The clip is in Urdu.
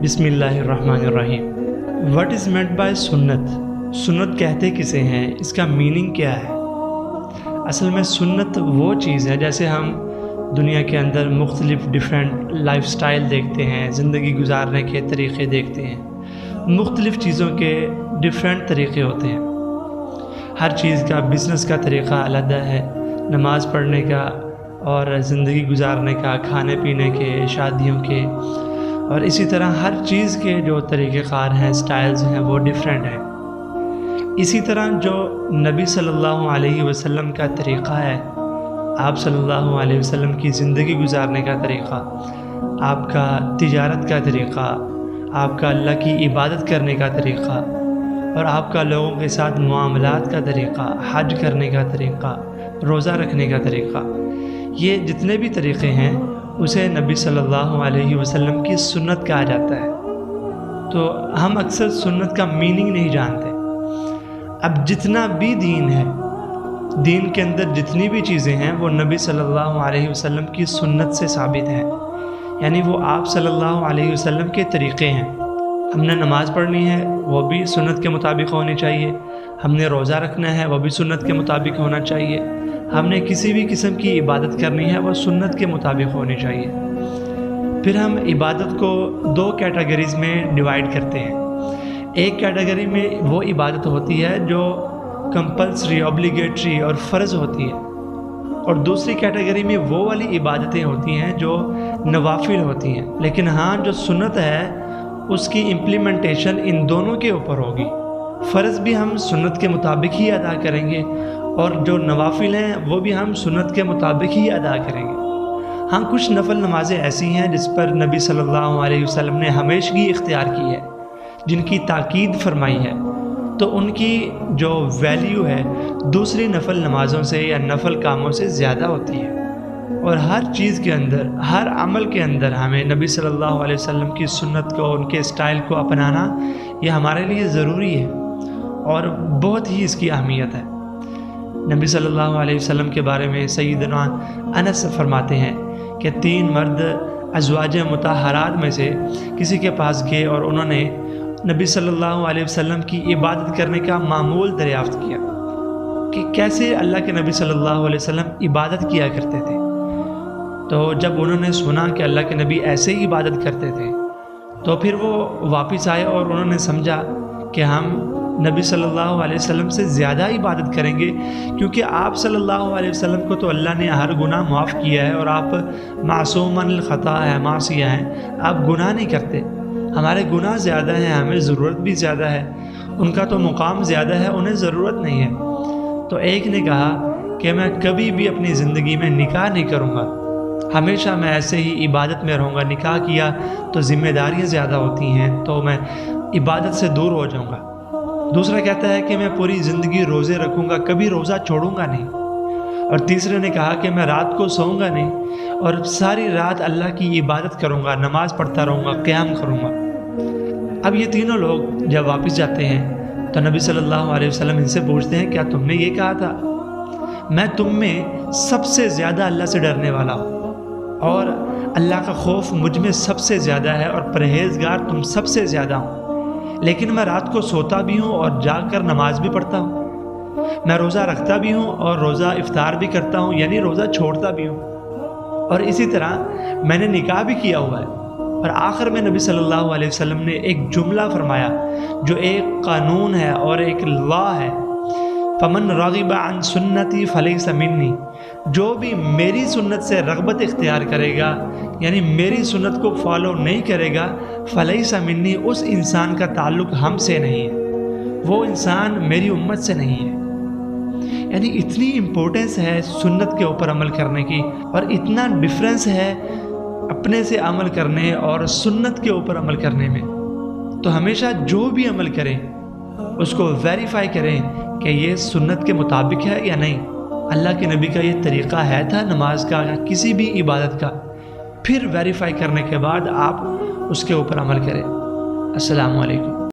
بسم اللہ الرحمن الرحیم۔ وٹ از meant بائی سنت؟ سنت کہتے کسے ہیں؟ اس کا میننگ کیا ہے؟ اصل میں سنت وہ چیز ہے جیسے ہم دنیا کے اندر مختلف ڈیفرنٹ لائف سٹائل دیکھتے ہیں، زندگی گزارنے کے طریقے دیکھتے ہیں، مختلف چیزوں کے ڈیفرنٹ طریقے ہوتے ہیں۔ ہر چیز کا بزنس کا طریقہ علیحدہ ہے، نماز پڑھنے کا اور زندگی گزارنے کا، کھانے پینے کے، شادیوں کے، اور اسی طرح ہر چیز کے جو طریقہ کار ہیں، سٹائلز ہیں، وہ ڈیفرنٹ ہیں۔ اسی طرح جو نبی صلی اللہ علیہ وسلم کا طریقہ ہے، آپ صلی اللہ علیہ وسلم کی زندگی گزارنے کا طریقہ، آپ کا تجارت کا طریقہ، آپ کا اللہ کی عبادت کرنے کا طریقہ، اور آپ کا لوگوں کے ساتھ معاملات کا طریقہ، حج کرنے کا طریقہ، روزہ رکھنے کا طریقہ، یہ جتنے بھی طریقے ہیں اسے نبی صلی اللہ علیہ وسلم کی سنت کہا جاتا ہے۔ تو ہم اکثر سنت کا میننگ نہیں جانتے۔ اب جتنا بھی دین ہے، دین کے اندر جتنی بھی چیزیں ہیں وہ نبی صلی اللہ علیہ وسلم کی سنت سے ثابت ہیں، یعنی وہ آپ صلی اللہ علیہ وسلم کے طریقے ہیں۔ ہم نے نماز پڑھنی ہے وہ بھی سنت کے مطابق ہونی چاہیے، ہم نے روزہ رکھنا ہے وہ بھی سنت کے مطابق ہونا چاہیے، ہم نے کسی بھی قسم کی عبادت کرنی ہے وہ سنت کے مطابق ہونی چاہیے۔ پھر ہم عبادت کو دو کیٹیگریز میں ڈیوائیڈ کرتے ہیں۔ ایک کیٹیگری میں وہ عبادت ہوتی ہے جو کمپلسری، اوبلیگیٹری اور فرض ہوتی ہے، اور دوسری کیٹیگری میں وہ والی عبادتیں ہوتی ہیں جو نوافل ہوتی ہیں۔ لیکن ہاں، جو سنت ہے اس کی امپلیمنٹیشن ان دونوں کے اوپر ہوگی۔ فرض بھی ہم سنت کے مطابق ہی ادا کریں گے، اور جو نوافل ہیں وہ بھی ہم سنت کے مطابق ہی ادا کریں گے۔ ہاں، کچھ نفل نمازیں ایسی ہیں جس پر نبی صلی اللہ علیہ وسلم نے ہمیشگی اختیار کی ہے، جن کی تاکید فرمائی ہے، تو ان کی جو ویلیو ہے دوسری نفل نمازوں سے یا نفل کاموں سے زیادہ ہوتی ہے۔ اور ہر چیز کے اندر، ہر عمل کے اندر ہمیں نبی صلی اللہ علیہ وسلم کی سنت کو، ان کے سٹائل کو اپنانا یہ ہمارے لیے ضروری ہے، اور بہت ہی اس کی اہمیت ہے۔ نبی صلی اللہ علیہ وسلم کے بارے میں سیدنا انس فرماتے ہیں کہ 3 مرد ازواج مطہرات میں سے کسی کے پاس گئے اور انہوں نے نبی صلی اللہ علیہ وسلم کی عبادت کرنے کا معمول دریافت کیا کہ کیسے اللہ کے نبی صلی اللہ علیہ وسلم عبادت کیا کرتے تھے۔ تو جب انہوں نے سنا کہ اللہ کے نبی ایسے ہی عبادت کرتے تھے تو پھر وہ واپس آئے اور انہوں نے سمجھا کہ ہم نبی صلی اللہ علیہ وسلم سے زیادہ عبادت کریں گے، کیونکہ آپ صلی اللہ علیہ وسلم کو تو اللہ نے ہر گناہ معاف کیا ہے، اور آپ معصوم عن الخطا ہے، معصیہ ہیں، آپ گناہ نہیں کرتے۔ ہمارے گناہ زیادہ ہیں، ہمیں ضرورت بھی زیادہ ہے، ان کا تو مقام زیادہ ہے، انہیں ضرورت نہیں ہے۔ تو ایک نے کہا کہ میں کبھی بھی اپنی زندگی میں نکاح نہیں کروں گا، ہمیشہ میں ایسے ہی عبادت میں رہوں گا۔ نکاح کیا تو ذمہ داریاں زیادہ ہوتی ہیں، تو میں عبادت سے دور ہو جاؤں گا۔ دوسرا کہتا ہے کہ میں پوری زندگی روزے رکھوں گا، کبھی روزہ چھوڑوں گا نہیں۔ اور تیسرے نے کہا کہ میں رات کو سوؤں گا نہیں، اور ساری رات اللہ کی عبادت کروں گا، نماز پڑھتا رہوں گا، قیام کروں گا۔ اب یہ تینوں لوگ جب واپس جاتے ہیں تو نبی صلی اللہ علیہ وسلم ان سے پوچھتے ہیں کیا تم نے یہ کہا تھا؟ میں تم میں سب سے زیادہ اللہ سے ڈرنے والا ہوں، اور اللہ کا خوف مجھ میں سب سے زیادہ ہے، اور پرہیزگار تم سب سے زیادہ ہوں، لیکن میں رات کو سوتا بھی ہوں اور جاگ کر نماز بھی پڑھتا ہوں، میں روزہ رکھتا بھی ہوں اور روزہ افطار بھی کرتا ہوں، یعنی روزہ چھوڑتا بھی ہوں، اور اسی طرح میں نے نکاح بھی کیا ہوا ہے۔ اور آخر میں نبی صلی اللہ علیہ وسلم نے ایک جملہ فرمایا جو ایک قانون ہے اور ایک لا ہے، فمن رغب عن سنتی فلیس منی، جو بھی میری سنت سے رغبت اختیار کرے گا، یعنی میری سنت کو فالو نہیں کرے گا، فلیس منی، اس انسان کا تعلق ہم سے نہیں ہے، وہ انسان میری امت سے نہیں ہے۔ یعنی اتنی امپورٹنس ہے سنت کے اوپر عمل کرنے کی، اور اتنا ڈفرینس ہے اپنے سے عمل کرنے اور سنت کے اوپر عمل کرنے میں۔ تو ہمیشہ جو بھی عمل کریں اس کو ویریفائی کریں کہ یہ سنت کے مطابق ہے یا نہیں، اللہ کے نبی کا یہ طریقہ ہے تھا نماز کا یا کسی بھی عبادت کا، پھر ویریفائی کرنے کے بعد آپ اس کے اوپر عمل کریں۔ السلام علیکم۔